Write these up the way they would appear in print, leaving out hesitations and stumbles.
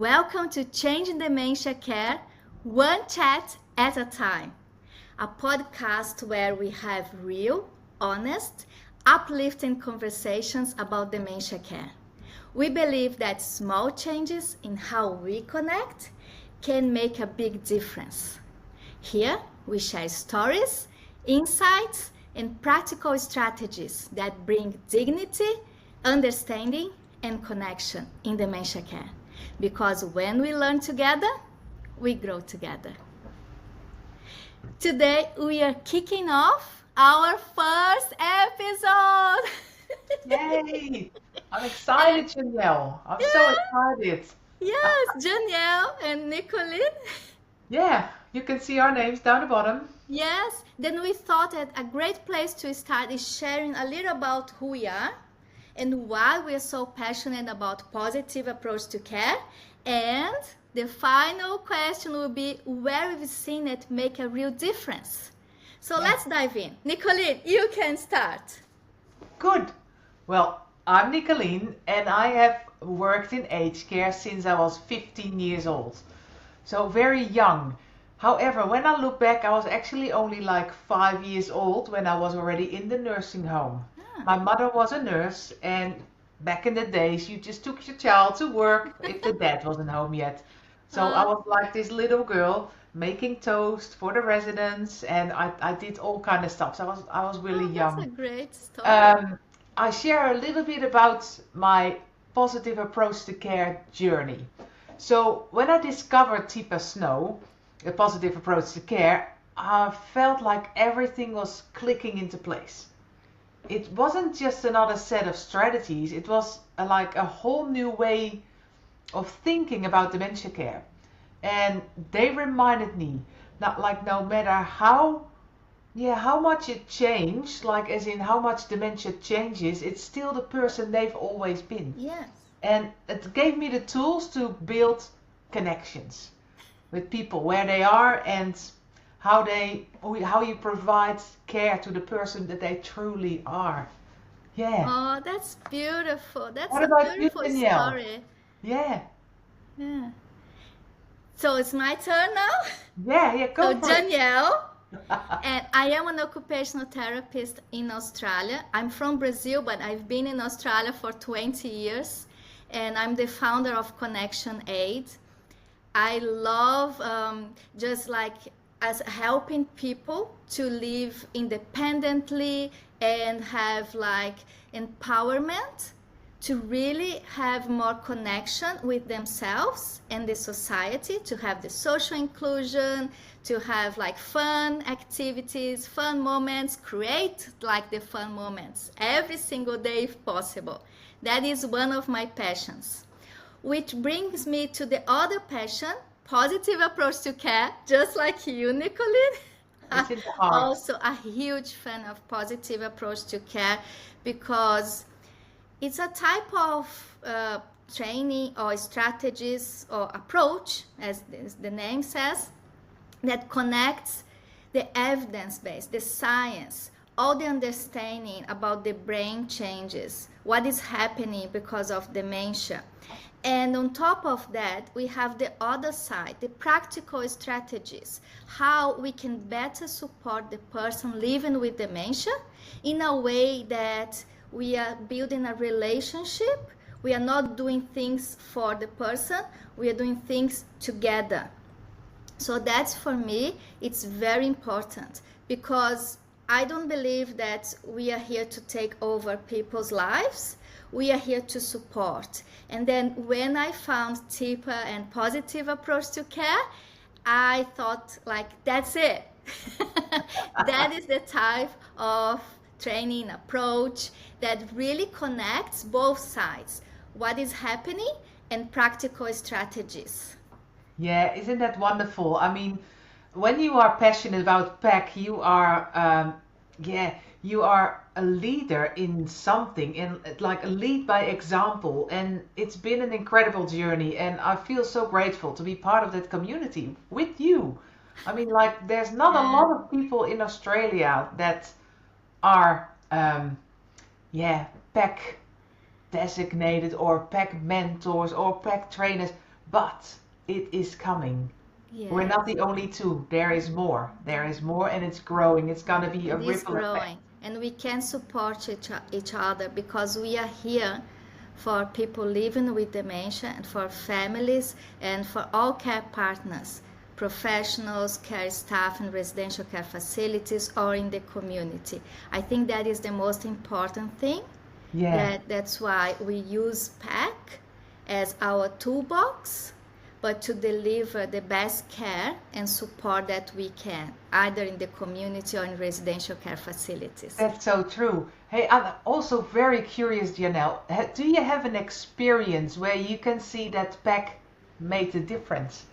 Welcome to Changing Dementia Care, one chat at a time, a podcast where we have real, honest, uplifting conversations about dementia care. We believe that small changes in how we connect can make a big difference. Here, we share stories, insights, and practical strategies that bring dignity, understanding, and connection in dementia care. Because when we learn together, we grow together. Today, we are kicking off our first episode. Yay! I'm excited, Janelle. I'm so excited. Yes, Janielle and Nicolene. Yeah, you can see our names down the bottom. Yes, then we thought that a great place to start is sharing a little about who we are and why we are so passionate about positive approach to care. And the final question will be where we've seen it make a real difference. So let's dive in. Nicolene, you can start. Good. Well, I'm Nicolene and I have worked in aged care since I was 15 years old. So very young. However, when I look back, I was actually only like 5 years old when I was already in the nursing home. My mother was a nurse, and back in the days, you just took your child to work if the dad wasn't home yet. So I was like this little girl making toast for the residents, and I did all kind of stuff. So I was really That's a young. great story. I share a little bit about my positive approach to care journey. So when I discovered Tipa Snow, a positive approach to care, I felt like everything was clicking into place. It wasn't just another set of strategies, it was like a whole new way of thinking about dementia care. And they reminded me that like no matter how much it changed, like as in how much dementia changes, it's still the person they've always been. Yes. And it gave me the tools to build connections with people where they are and how you provide care to the person that they truly are. Yeah. Oh, that's beautiful. That's What a about you, beautiful Danielle? story. Yeah. Yeah. So it's my turn now. Yeah, So go for it. Danielle, and I am an occupational therapist in Australia. I'm from Brazil, but I've been in Australia for 20 years, and I'm the founder of Connection Aid. I love just like as helping people to live independently and have like empowerment to really have more connection with themselves and the society, to have the social inclusion, to have like fun activities, fun moments, create like the fun moments every single day if possible. That is one of my passions. Which brings me to the other passion, positive approach to care, just like you, Nicolene. It's in the heart. Also a huge fan of positive approach to care because it's a type of training or strategies or approach, as the name says, that connects the evidence base, the science, all the understanding about the brain changes, what is happening because of dementia. And on top of that, we have the other side, the practical strategies, how we can better support the person living with dementia in a way that we are building a relationship. We are not doing things for the person, we are doing things together. So that's for me, it's very important because I don't believe that we are here to take over people's lives. We are here to support. And then when I found Tipa and positive approach to care, I thought like, that's it. That is the type of training approach that really connects both sides, what is happening and practical strategies. Yeah, isn't that wonderful? I mean, when you are passionate about PEC, you are a leader in something, and like a lead by example. And it's been an incredible journey, and I feel so grateful to be part of that community with you. I mean, like, there's not a lot of people in Australia that are, PEC designated or PEC mentors or PEC trainers. but it is coming. We're Yes. not the only two. There is more. There is more, and it's growing. It's gonna be a It is ripple effect. growing, and we can support each other because we are here for people living with dementia and for families and for all care partners, professionals, care staff in residential care facilities or in the community. I think that is the most important thing. Yeah. That's why we use PAC as our toolbox, but to deliver the best care and support that we can, either in the community or in residential care facilities. That's so true. Hey, I'm also very curious, Janelle. Do you have an experience where you can see that PAC made a difference?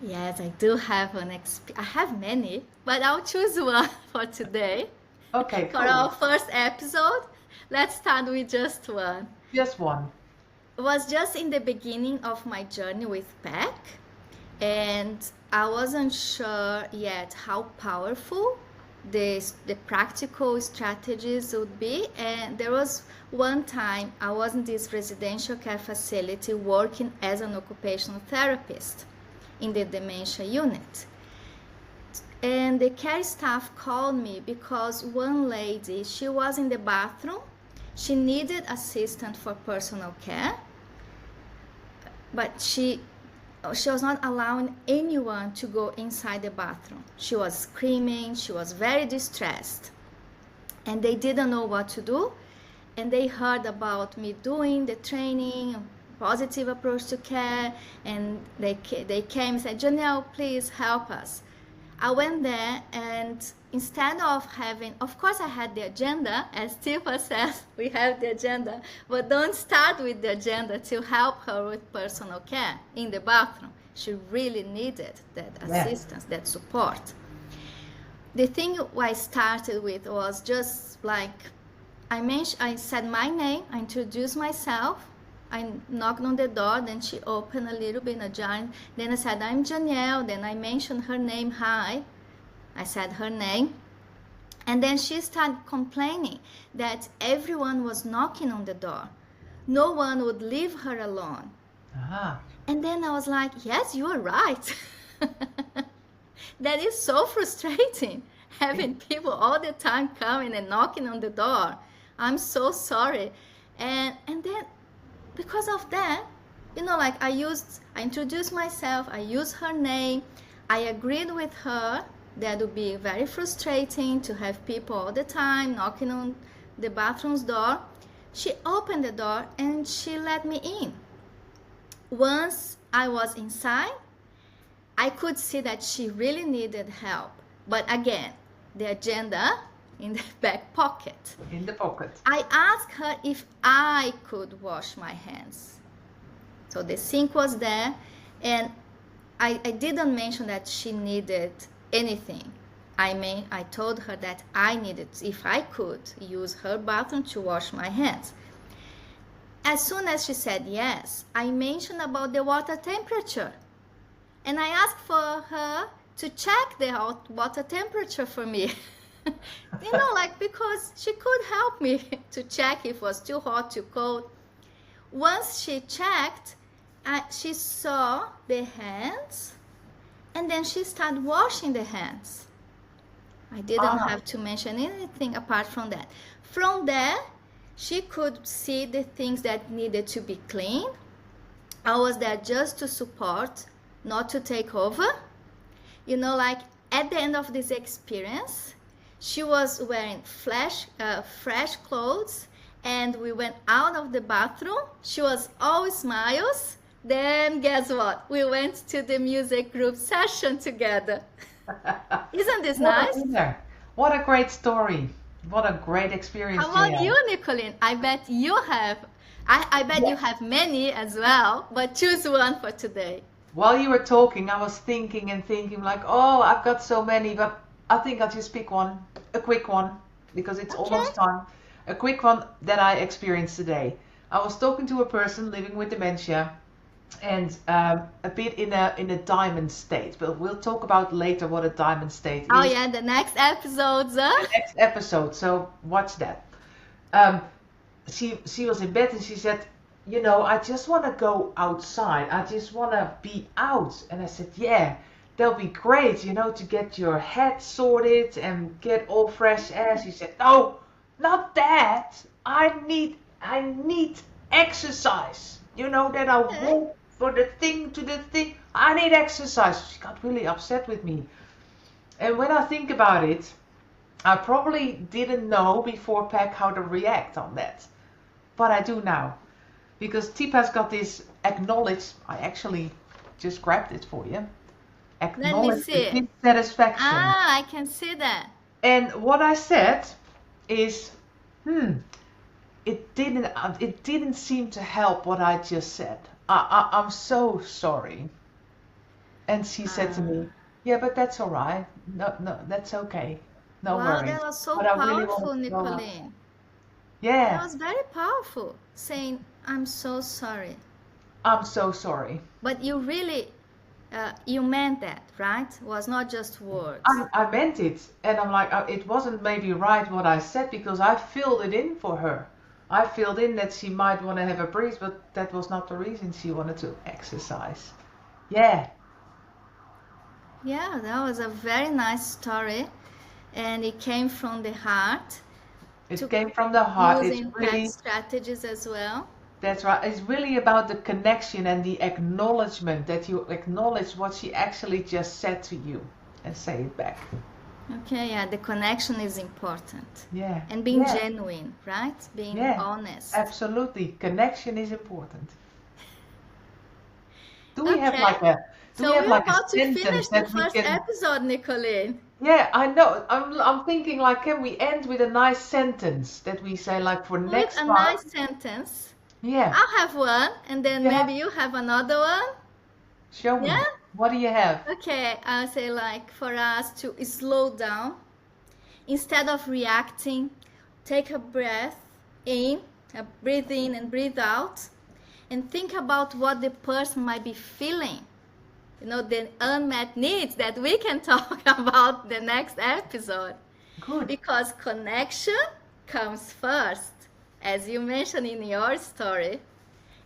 Yes, I do have I have many, but I'll choose one for today. Okay, For our cool. first episode, let's start with just one. Just one. It was just in the beginning of my journey with PAC, and I wasn't sure yet how powerful the practical strategies would be. And there was one time I was in this residential care facility working as an occupational therapist in the dementia unit. And the care staff called me because one lady, she was in the bathroom, she needed assistance for personal care, but she was not allowing anyone to go inside the bathroom. She was screaming, she was very distressed, and they didn't know what to do. And they heard about me doing the training, positive approach to care, and they came and said, Janelle, please help us. I went there, and instead of having, of course I had the agenda, as Tifa says, we have the agenda, but don't start with the agenda to help her with personal care in the bathroom. She really needed that assistance, that support. The thing I started with was just like, I said my name, I introduced myself, I knocked on the door, then she opened a little bit, a jar. Then I said, I'm Janelle. Then I mentioned her name, hi. I said her name. And then she started complaining that everyone was knocking on the door. No one would leave her alone. Uh-huh. And then I was like, yes, you are right. That is so frustrating, having people all the time coming and knocking on the door. I'm so sorry. And then because of that, like I introduced myself, I used her name, I agreed with her that would be very frustrating to have people all the time knocking on the bathroom's door. She opened the door and she let me in. Once I was inside, I could see that she really needed help. But again, the agenda in the back pocket. In the pocket. I asked her if I could wash my hands. So the sink was there, and I didn't mention that she needed anything. I told her that I needed, if I could, use her bathroom to wash my hands. As soon as she said yes, I mentioned about the water temperature. And I asked for her to check the water temperature for me. Because she could help me to check if it was too hot, too cold. Once she checked, she saw the hands, and then she started washing the hands. I didn't have to mention anything apart from that. From there, she could see the things that needed to be cleaned. I was there just to support, not to take over. At the end of this experience, she was wearing fresh clothes, and we went out of the bathroom. She was all smiles. Then guess what? We went to the music group session together. Isn't this nice? What a great story. What a great experience. How about you, Nicolene? I bet you have. I bet you have many as well, but choose one for today. While you were talking, I was thinking like, oh, I've got so many, but I think I'll just pick one, a quick one, because it's almost time. A quick one that I experienced today. I was talking to a person living with dementia, and a bit in a diamond state, but we'll talk about later what a diamond state is. Oh yeah, the next episodes. The next episode, so watch that. She was in bed and she said, you know, I just want to go outside. I just want to be out. And I said, yeah, that'll be great, you know, to get your head sorted and get all fresh air. She said, no, not that. I need exercise. You know, that I Okay. walk for the thing to the thing. I need exercise. She got really upset with me. And when I think about it, I probably didn't know before Peck how to react on that. But I do now. Because Tipa's got this acknowledge, I actually just grabbed it for you. Let me Acknowledge the see. dissatisfaction. Ah, I can see that. And what I said is, it didn't seem to help what I just said. I'm so sorry. And she said to me, Ah. yeah, but that's all right. No, no, that's okay. No Wow, worries. that was so But I really wanted powerful, to go out. Nicolene. That Yeah, was very powerful, saying, I'm so sorry. I'm so sorry. But you really, you meant that, right? It was not just words. I meant it, and I'm like, it wasn't maybe right what I said because I filled it in for her. I filled in that she might want to have a breeze, but that was not the reason she wanted to exercise. Yeah, Yeah, that was a very nice story, and it came from the heart, it to came from the heart. It's using PEC really, strategies as well. that's right. It's really about the connection and the acknowledgement that you acknowledge what she actually just said to you and say it back. Okay, yeah, the connection is important. Yeah, And being yeah, genuine, right? Being yeah. honest. Absolutely. Connection is important. Do we have Okay, like a do we so have we're like a about to sentence finish the that we first can? episode, Nicolene. Yeah, I know. I'm thinking like, can we end with a nice sentence that we say like for With next a time? nice sentence. Yeah. I'll have one, and then You have maybe you have another one. show Yeah? me. What do you have? Okay, I'll say like for us to slow down. Instead of reacting, take a breath in, breathe in and breathe out, and think about what the person might be feeling. You know, the unmet needs that we can talk about the next episode. Good. Because connection comes first, as you mentioned in your story,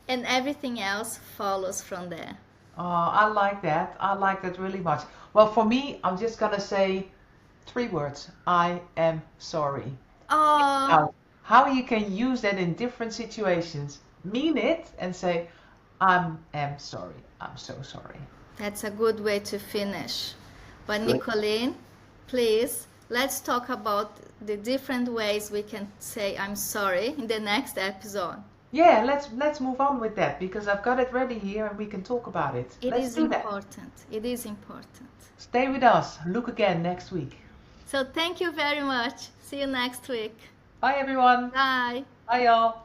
and everything else follows from there. I like that. I like that really much. Well, for me, I'm just gonna say three words. I am sorry. Oh, Now, how you can use that in different situations. Mean it and say, I am sorry. I'm so sorry. that's a good way to finish. But Good. Nicolene, please, let's talk about the different ways we can say I'm sorry in the next episode. Yeah, let's move on with that because I've got it ready here and we can talk about it. It Let's is do that. important. It is important. Stay with us. Look again next week. So thank you very much. See you next week. Bye everyone. Bye. Bye y'all.